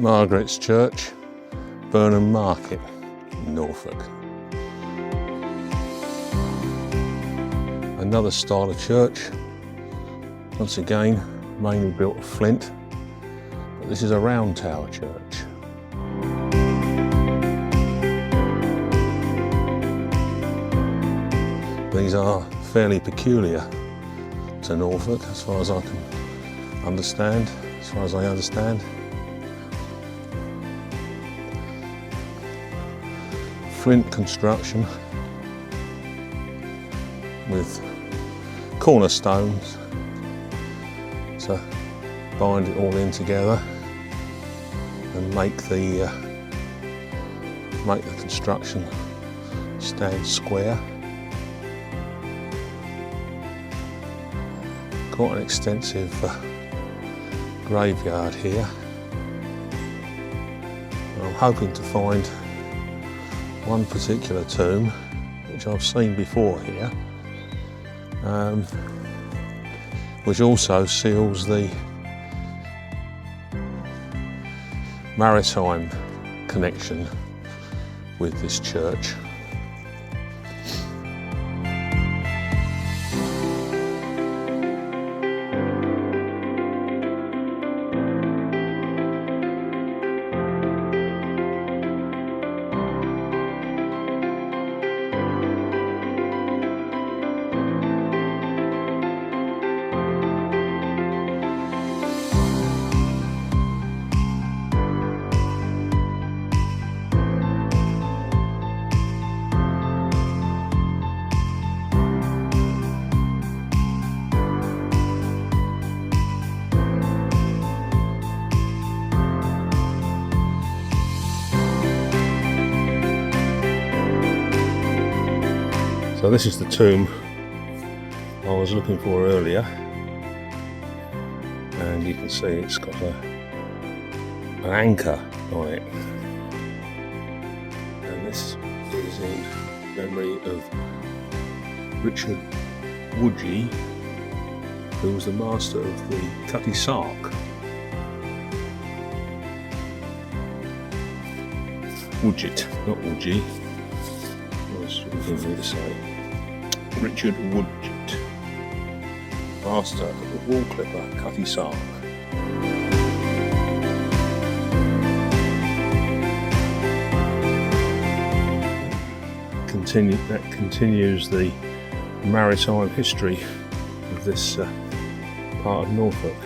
Margaret's church, Burnham Market, Norfolk. Another style of church, once again mainly built of flint, but this is a round tower church. These are fairly peculiar to Norfolk as far as I can understand, Flint construction with cornerstones to bind it all in together and make the construction stand square. Quite an extensive graveyard here. I'm hoping to find one particular tomb which I've seen before here, which also seals the maritime connection with this church. So this is the tomb I was looking for earlier, and you can see it's got an anchor on it, and this is in memory of Richard Woodgate, who was the master of the Cutty Sark. Woodgate, not Woodgate. What's easy to say? Richard Woodgate, master of the wall clipper Cutty Sark. That continues the maritime history of this part of Norfolk.